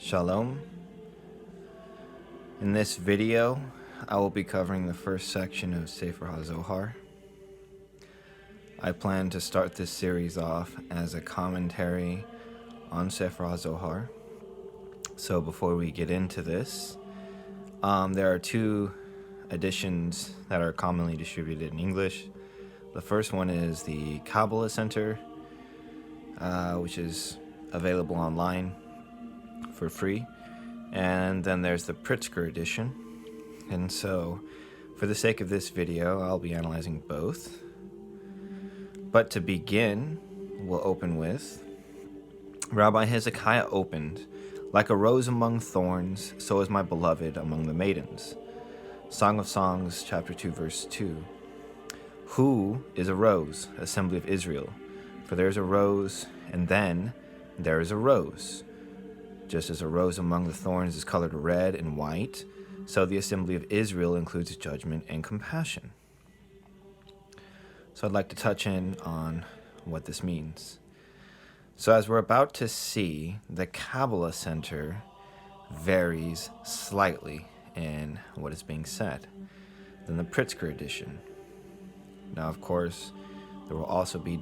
Shalom. In this video, I will be covering the first section of Sephiroth Zohar. I plan to start this series off as a commentary on Sephiroth Zohar. So before we get into this, there are two editions that are commonly distributed in English. The first one is the Kabbalah Center, which is available online for free, and then there's the Pritzker edition. And so for the sake of this video, I'll be analyzing both. But to begin, we'll open with Rabbi Hezekiah opened, "Like a rose among thorns, so is my beloved among the maidens." Song of Songs, chapter 2, verse 2. Who is a rose, assembly of Israel? For there is a rose, and then there is a rose. Just as a rose among the thorns is colored red and white, so the assembly of Israel includes judgment and compassion. So I'd like to touch in on what this means. So as we're about to see, the Kabbalah Center varies slightly in what is being said than the Pritzker edition. Now, of course, there will also be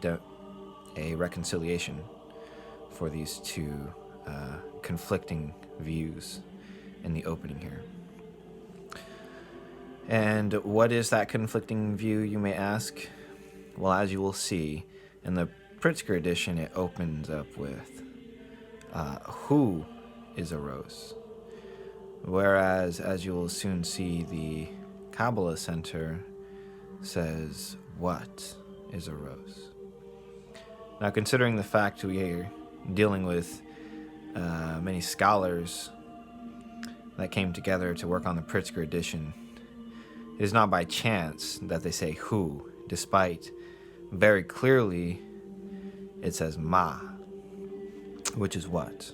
a reconciliation for these two conflicting views in the opening here. And what is that conflicting view, you may ask? Well, as you will see, in the Pritzker edition, it opens up with who is a rose? Whereas, as you will soon see, the Kabbalah Center says, what is a rose? Now, considering the fact we are dealing with many scholars that came together to work on the Pritzker edition, it is not by chance that they say who, despite very clearly it says ma, which is what.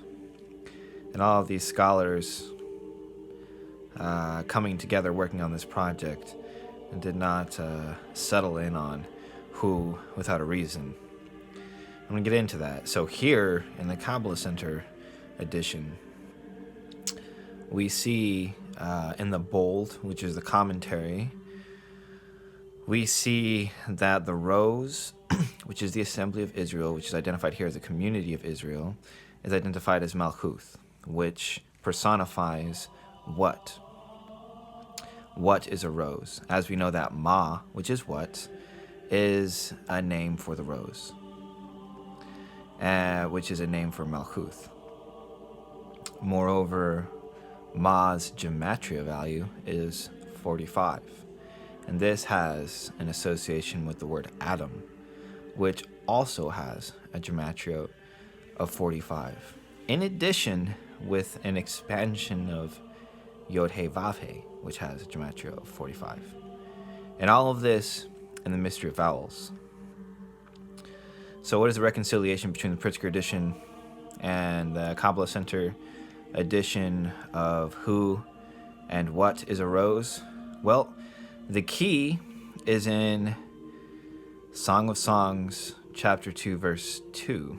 And all of these scholars coming together working on this project did not settle in on who without a reason. I'm going to get into that. So here in the Kabbalah Center edition, we see in the bold, which is the commentary, we see that the rose, which is the assembly of Israel, which is identified here as the community of Israel, is identified as Malchuth, which personifies what? What is a rose? As we know that Ma, which is what, is a name for the rose, which is a name for Malchuth. Moreover, Ma's gematria value is 45. And this has an association with the word Adam, which also has a gematria of 45. In addition, with an expansion of Yod He Vav He, which has a gematria of 45. And all of this in the mystery of vowels. So what is the reconciliation between the Pritzker edition and the Kabbalah Center edition of who and what is a rose? Well, the key is in Song of Songs, chapter 2, verse 2,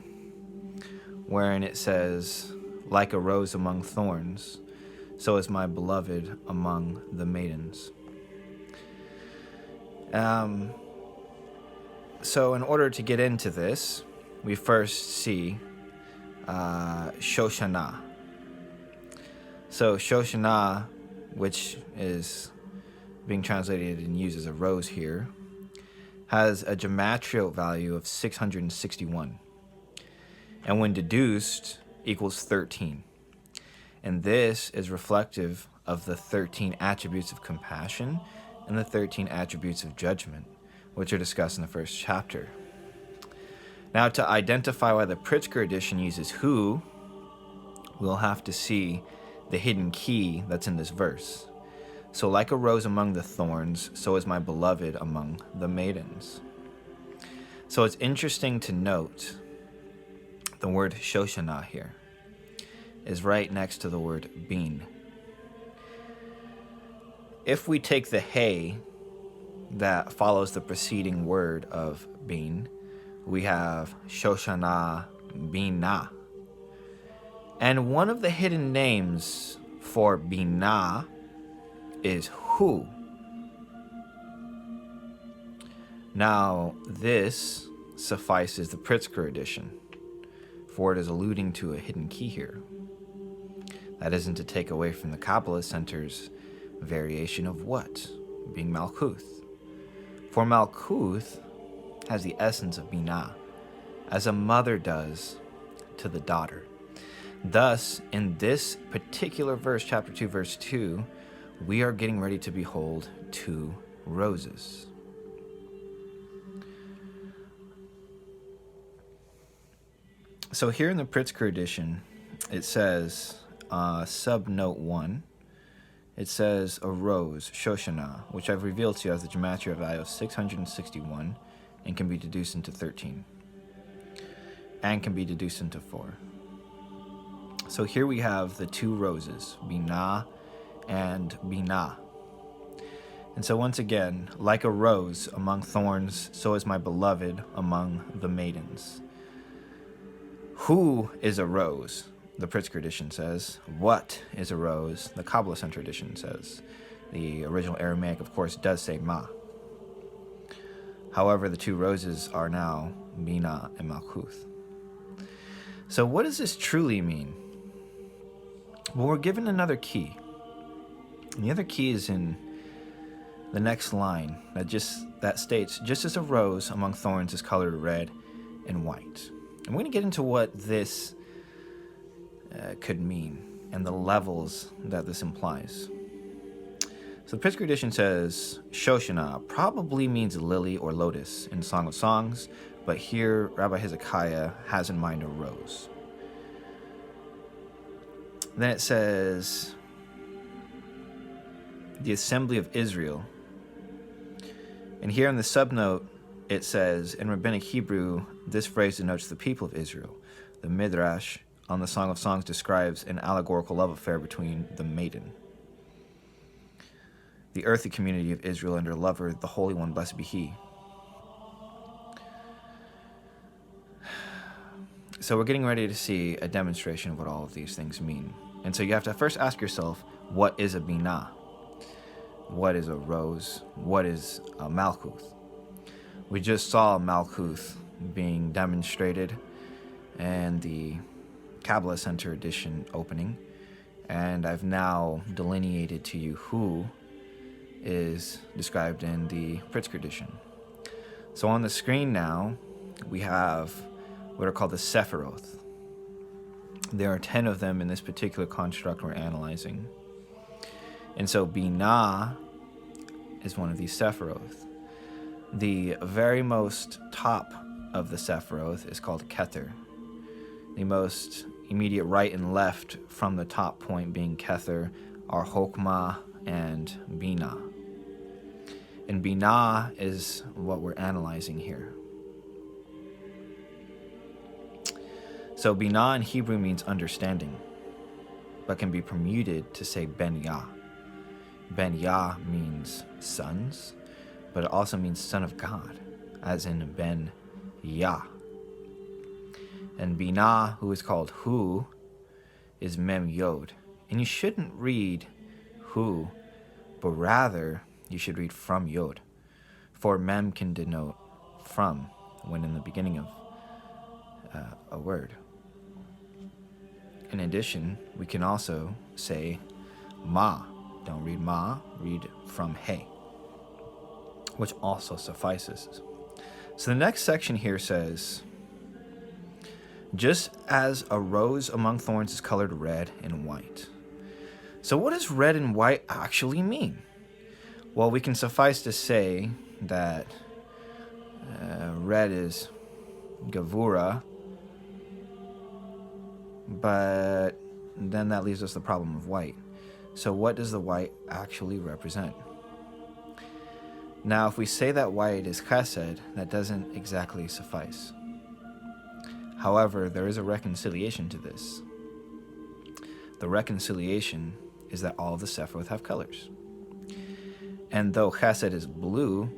wherein it says, "Like a rose among thorns, so is my beloved among the maidens." So in order to get into this, we first see Shoshana. So Shoshana, which is being translated and used as a rose here, has a gematria value of 661. And when deduced, equals 13. And this is reflective of the 13 attributes of compassion and the 13 attributes of judgment, which are discussed in the first chapter. Now, to identify why the Pritzker edition uses who, we'll have to see the hidden key that's in this verse. So, like a rose among the thorns, so is my beloved among the maidens. So it's interesting to note the word Shoshana here is right next to the word bean. If we take the hey that follows the preceding word of bean, we have Shoshana Bina. And one of the hidden names for Mina is Hu. Now, this suffices the Pritzker edition, for it is alluding to a hidden key here. That isn't to take away from the Kabbalah Center's variation of what? Being Malkuth. For Malkuth has the essence of Mina, as a mother does to the daughter. Thus, in this particular verse, chapter 2, verse 2, we are getting ready to behold two roses. So here in the Pritzker edition, it says, subnote 1, it says a rose, Shoshana, which I've revealed to you as the gematria value of 661 and can be deduced into 13. And can be deduced into 4. So here we have the two roses, Bina and Bina. And so once again, like a rose among thorns, so is my beloved among the maidens. Who is a rose? The Pritzker edition says. What is a rose? The Kabbalah Center edition says. The original Aramaic, of course, does say Ma. However, the two roses are now Mina and Malkuth. So what does this truly mean? Well, we're given another key. And the other key is in the next line that states, just as a rose among thorns is colored red and white. I'm going to get into what this could mean and the levels that this implies. So the Pritzker edition says Shoshana probably means lily or lotus in Song of Songs, but here Rabbi Hezekiah has in mind a rose. Then it says the assembly of Israel. And here in the subnote, it says, in Rabbinic Hebrew, this phrase denotes the people of Israel. The Midrash on the Song of Songs describes an allegorical love affair between the maiden, the earthly community of Israel, and her lover, the Holy One, blessed be He. So we're getting ready to see a demonstration of what all of these things mean. And so you have to first ask yourself, what is a Binah? What is a rose? What is a Malkuth? We just saw Malkuth being demonstrated and the Kabbalah Center edition opening, and I've now delineated to you who is described in the Pritzker edition. So on the screen now, we have what are called the Sephiroth. There are 10 of them in this particular construct we're analyzing. And so Binah is one of these Sephiroth. The very most top of the Sephiroth is called Kether. The most immediate right and left from the top point being Kether are Hokmah and Binah. And Binah is what we're analyzing here. So Binah in Hebrew means understanding, but can be permuted to say Ben Yah. Ben Yah means sons, but it also means son of God, as in Ben Yah. And Binah, who is called Hu, is Mem Yod. And you shouldn't read Hu, but rather you should read from Yod. For Mem can denote from when in the beginning of a word. In addition, we can also say Ma. Don't read Ma, read from He, which also suffices. So the next section here says, just as a rose among thorns is colored red and white. So what does red and white actually mean? Well, we can suffice to say that red is Gavura, but then that leaves us the problem of white. So what does the white actually represent? Now, if we say that white is chesed, that doesn't exactly suffice. However, there is a reconciliation to this. The reconciliation is that all of the Sephiroth have colors. And though chesed is blue,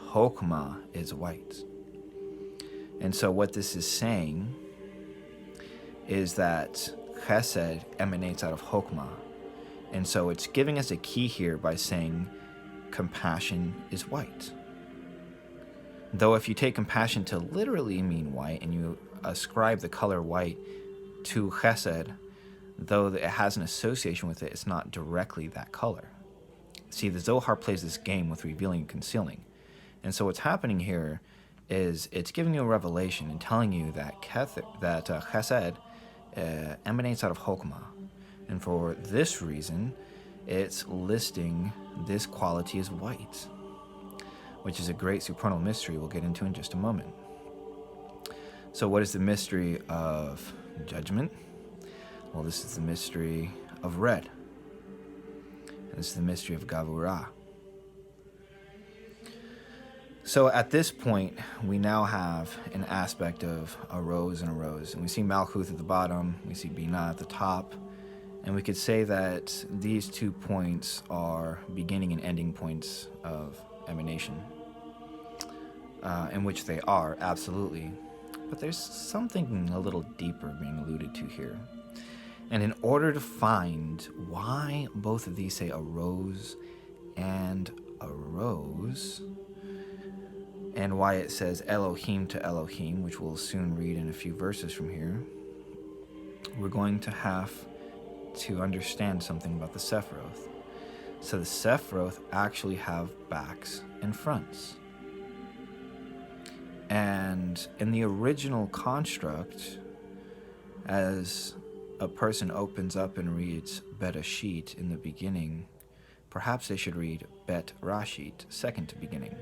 Hokmah is white. And so what this is saying is that Chesed emanates out of Chokmah. And so it's giving us a key here by saying compassion is white. Though if you take compassion to literally mean white and you ascribe the color white to Chesed, though it has an association with it, it's not directly that color. See, the Zohar plays this game with revealing and concealing. And so what's happening here is it's giving you a revelation and telling you that Chesed emanates out of Chokmah. And for this reason, it's listing this quality as white, which is a great supernal mystery we'll get into in just a moment. So what is the mystery of judgment? Well, this is the mystery of red. This is the mystery of Gavurah. So at this point, we now have an aspect of a rose and a rose. And we see Malkuth at the bottom, we see Mina at the top. And we could say that these 2 points are beginning and ending points of emanation. In which they are, absolutely. But there's something a little deeper being alluded to here. And in order to find why both of these say a rose and a rose, and why it says Elohim to Elohim, which we'll soon read in a few verses from here, we're going to have to understand something about the Sephiroth. So the Sephiroth actually have backs and fronts. And in the original construct, as a person opens up and reads Bereshit in the beginning, perhaps they should read Bet Rashit, second to beginning.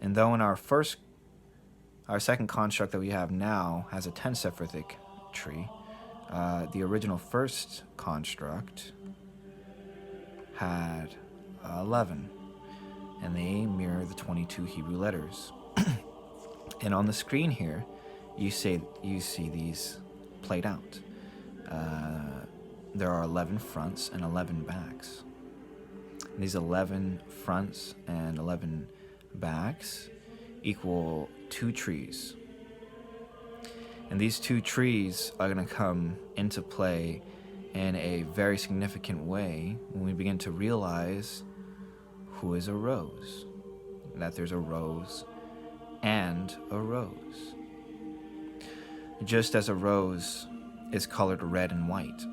And though in our second construct that we have now has a 10 Sephirothic tree, the original first construct had 11, and they mirror the 22 Hebrew letters. And on the screen here, you see these played out. There are 11 fronts and 11 backs. And these 11 fronts and 11 backs equal 2 trees. And these 2 trees are going to come into play in a very significant way when we begin to realize who is a rose. That there's a rose and a rose. Just as a rose is colored red and white.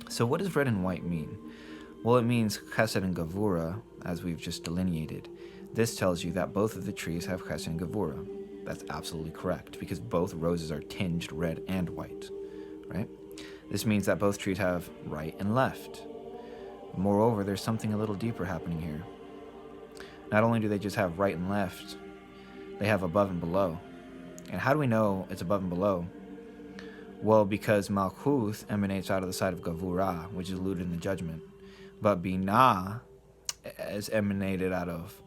So what does red and white mean? Well, it means Chesed and Gavura, as we've just delineated. This tells you that both of the trees have Chesed and Gavura. That's absolutely correct, because both roses are tinged red and white, right? This means that both trees have right and left. Moreover, there's something a little deeper happening here. Not only do they just have right and left, they have above and below. And how do we know it's above and below? Well, because Malkuth emanates out of the side of Gavurah, which is alluded in the judgment. But Binah is emanated out of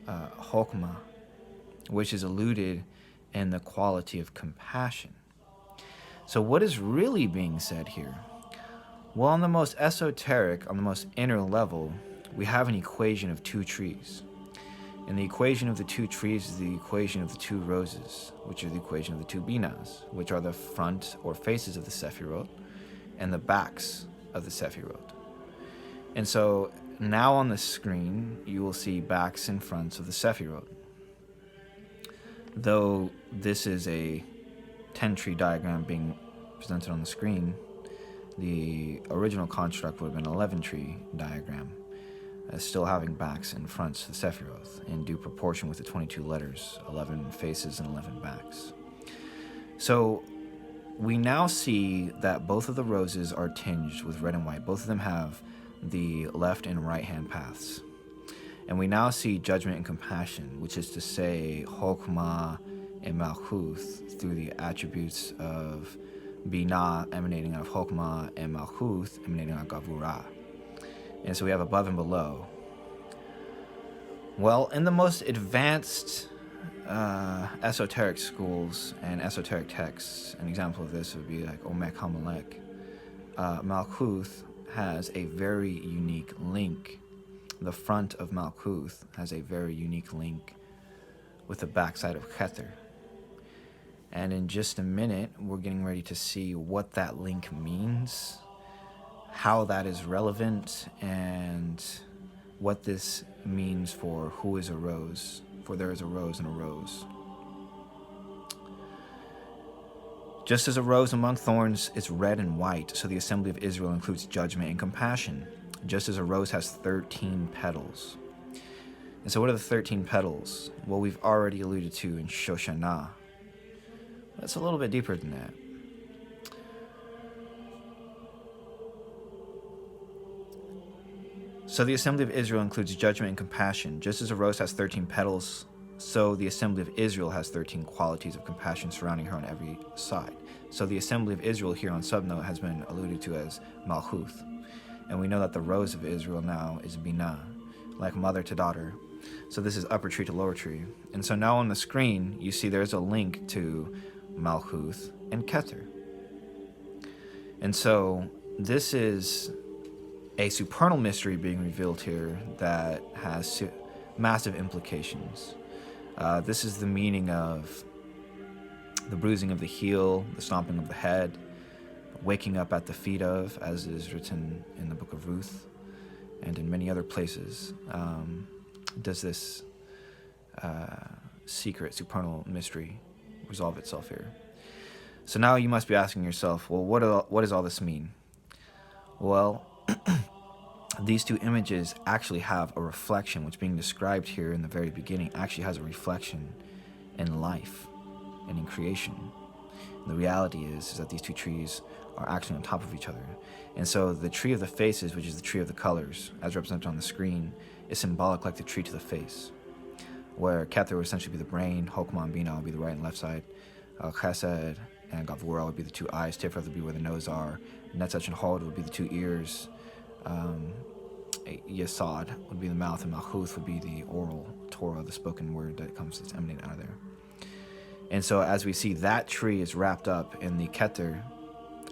Chokmah, which is alluded in the quality of compassion. So what is really being said here? Well, on the most esoteric, on the most inner level, we have an equation of 2 trees. And the equation of the 2 trees is the equation of the 2 roses, which are the equation of the 2 binas, which are the front or faces of the Sephiroth and the backs of the Sephiroth. And so now on the screen, you will see backs and fronts of the Sephiroth. Though this is a 10-tree diagram being presented on the screen, the original construct would have been an 11-tree diagram, still having backs and fronts to the Sephiroth in due proportion with the 22 letters, 11 faces and 11 backs. So we now see that both of the roses are tinged with red and white. Both of them have the left and right hand paths. And we now see judgment and compassion, which is to say Chokmah and Malkuth through the attributes of Binah emanating out of Chokmah and Malkuth emanating out of Gavurah. And so we have above and below. Well, in the most advanced esoteric schools and esoteric texts, an example of this would be like Omek HaMelech. Malkuth has a very unique link. The front of Malkuth has a very unique link with the backside of Keter. And in just a minute, we're getting ready to see what that link means, how that is relevant, and what this means for who is a rose, for there is a rose and a rose. Just as a rose among thorns is red and white, so the assembly of Israel includes judgment and compassion. Just as a rose has 13 petals. And so what are the 13 petals? Well, we've already alluded to in Shoshana. That's a little bit deeper than that. So the assembly of Israel includes judgment and compassion. Just as a rose has 13 petals, so the assembly of Israel has 13 qualities of compassion surrounding her on every side. So the assembly of Israel here on subnote has been alluded to as Malchuth. And we know that the rose of Israel now is Mina, like mother to daughter. So this is upper tree to lower tree. And so now on the screen, you see there's a link to Malchuth and Keter. And so this is a supernal mystery being revealed here that has massive implications. This is the meaning of the bruising of the heel, the stomping of the head, waking up at the feet of, as is written in the book of Ruth and in many other places. Does this secret supernal mystery resolve itself here? So now you must be asking yourself, well, what does all this mean? Well, these two images actually have a reflection, which being described here in the very beginning actually has a reflection in life and in creation. And the reality is that these two trees are actually on top of each other. And so the tree of the faces, which is the tree of the colors, as represented on the screen, is symbolic like the tree to the face, where Keter would essentially be the brain, Hokmah and Bina would be the right and left side, Chesed and Gavura would be the two eyes, Sephiroth would be where the nose are, Netzach and Hod would be the two ears, Yesod would be the mouth, and Malchuth would be the oral Torah, the spoken word that that's emanating out of there. And so as we see, that tree is wrapped up in the Keter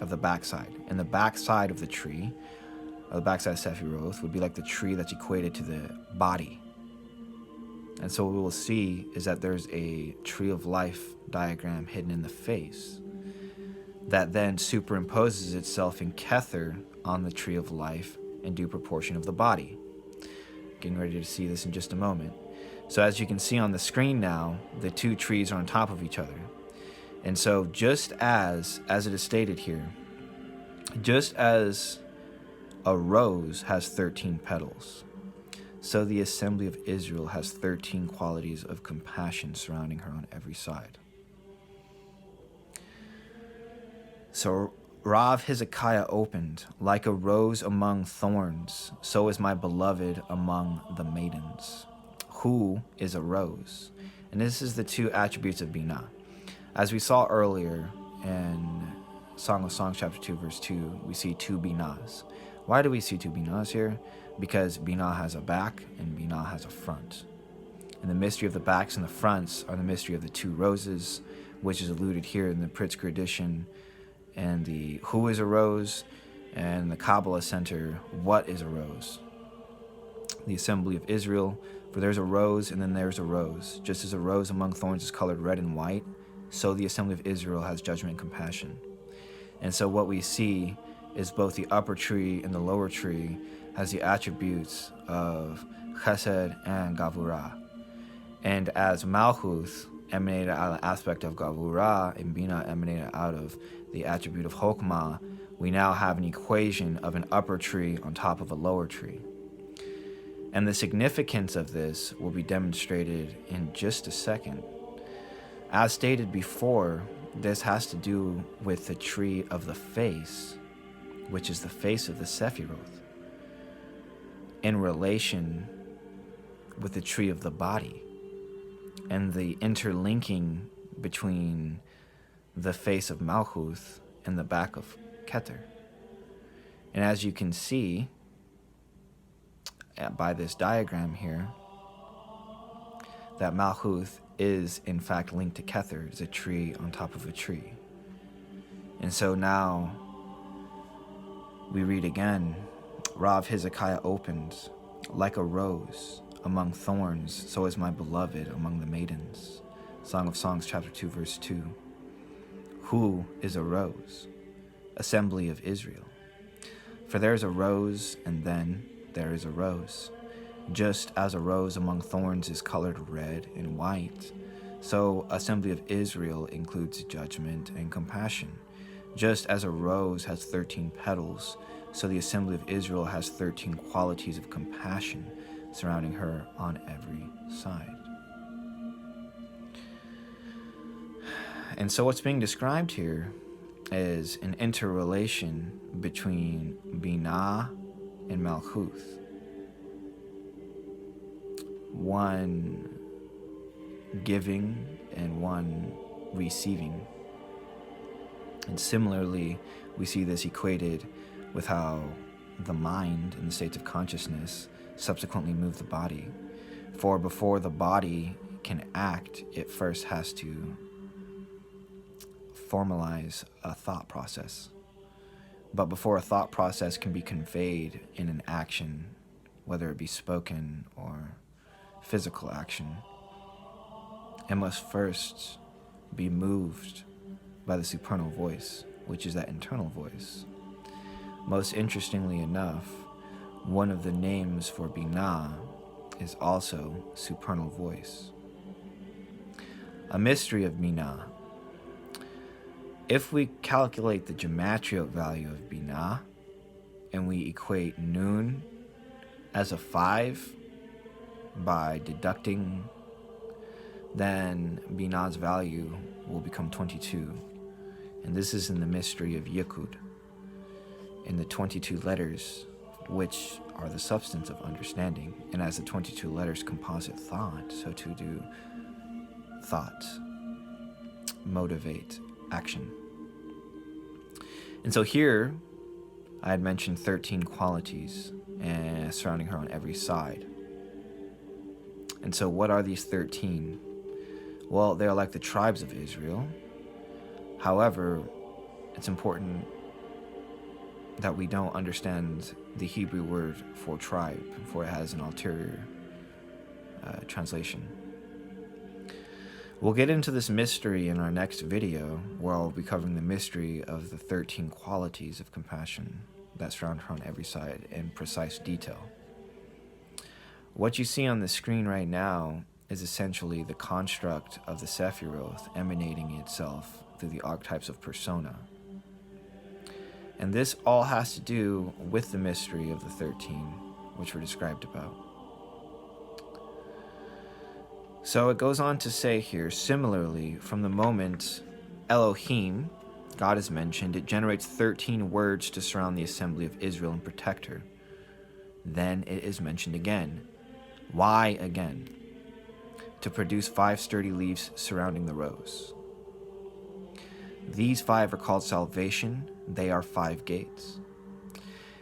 of the backside. And the backside of the tree, or the backside of Sephiroth, would be like the tree that's equated to the body. And so what we will see is that there's a tree of life diagram hidden in the face that then superimposes itself in Keter on the tree of life in due proportion of the body. Getting ready to see this in just a moment. So as you can see on the screen now, the two trees are on top of each other. And so just as it is stated here, just as a rose has 13 petals, so the assembly of Israel has 13 qualities of compassion surrounding her on every side. So Rav Hezekiah opened, like a rose among thorns, so is my beloved among the maidens. Who is a rose? And this is the two attributes of Bina. As we saw earlier in Song of Songs chapter 2 verse 2, we see two Binas. Why do we see two Binas here? Because Bina has a back and Bina has a front. And the mystery of the backs and the fronts are the mystery of the two roses, which is alluded here in the Pritzker edition, and the Who is a Rose, and the Kabbalah Center, What is a Rose? The assembly of Israel, for there's a rose and then there's a rose. Just as a rose among thorns is colored red and white, so the assembly of Israel has judgment and compassion. And so what we see is both the upper tree and the lower tree has the attributes of Chesed and Gavura. And as Malchuth emanated out of the aspect of Gavura and Bina emanated out of the attribute of Hokmah, we now have an equation of an upper tree on top of a lower tree. And the significance of this will be demonstrated in just a second. As stated before, this has to do with the tree of the face, which is the face of the Sephiroth, in relation with the tree of the body, and the interlinking between the face of Malchuth and the back of Keter. And as you can see by this diagram here, that Malchuth is in fact linked to Keter. It's a tree on top of a tree. And so now we read again, Rav Hezekiah opens, like a rose among thorns, so is my beloved among the maidens. Song of Songs chapter 2 verse 2. Who is a rose? Assembly of Israel. For there is a rose, and then there is a rose. Just as a rose among thorns is colored red and white, so Assembly of Israel includes judgment and compassion. Just as a rose has 13 petals, so the Assembly of Israel has 13 qualities of compassion surrounding her on every side. And so what's being described here is an interrelation between Mina and Malchuth. One giving and one receiving. And similarly, we see this equated with how the mind and the states of consciousness subsequently move the body. For before the body can act, it first has to formalize a thought process. But before a thought process can be conveyed in an action, whether it be spoken or physical action, it must first be moved by the supernal voice, which is that internal voice. Most interestingly enough, one of the names for Binah is also supernal voice. A mystery of Mina. If we calculate the gematria value of Binah and we equate Nun as a 5 by deducting, then Binah's value will become 22. And this is in the mystery of Yikud, in the 22 letters, which are the substance of understanding. And as the 22 letters composite thought, so too do thoughts motivate action. And so here, I had mentioned 13 qualities surrounding her on every side. And so what are these 13? Well, they are like the tribes of Israel. However, it's important that we don't understand the Hebrew word for tribe, for it has an ulterior translation. We'll get into this mystery in our next video, where I'll be covering the mystery of the 13 qualities of compassion that surround her on every side in precise detail. What you see on the screen right now is essentially the construct of the Sephiroth emanating itself through the archetypes of persona. And this all has to do with the mystery of the 13, which were described about. So it goes on to say here, similarly, from the moment Elohim, God is mentioned, it generates 13 words to surround the assembly of Israel and protect her. Then it is mentioned again. Why again? To produce 5 sturdy leaves surrounding the rose. These 5 are called salvation. They are 5 gates.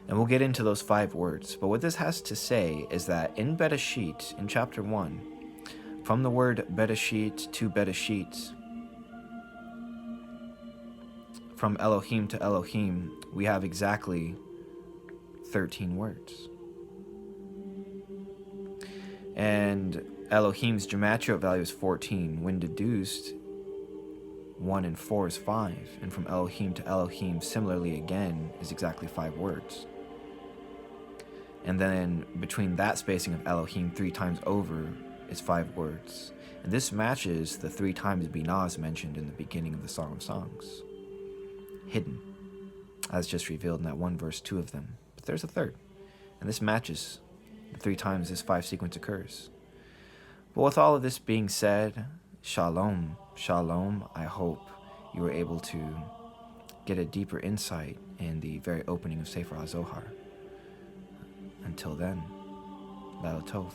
And we'll get into those 5 words. But what this has to say is that in Bereshit, in chapter 1, from the word Bereshit to Bereshit, from Elohim to Elohim, we have exactly 13 words. And Elohim's gematria value is 14. When deduced, 1 and 4 is 5. And from Elohim to Elohim, similarly again, is exactly 5 words. And then between that spacing of Elohim 3 times over is 5 words. And this matches the 3 times Binah is mentioned in the beginning of the Song of Songs. Hidden, as just revealed in that one verse, 2 of them. But there's a third. And this matches the 3 times this 5 sequence occurs. But with all of this being said, Shalom, Shalom. I hope you were able to get a deeper insight in the very opening of Sefer HaZohar. Until then, Laila Tov.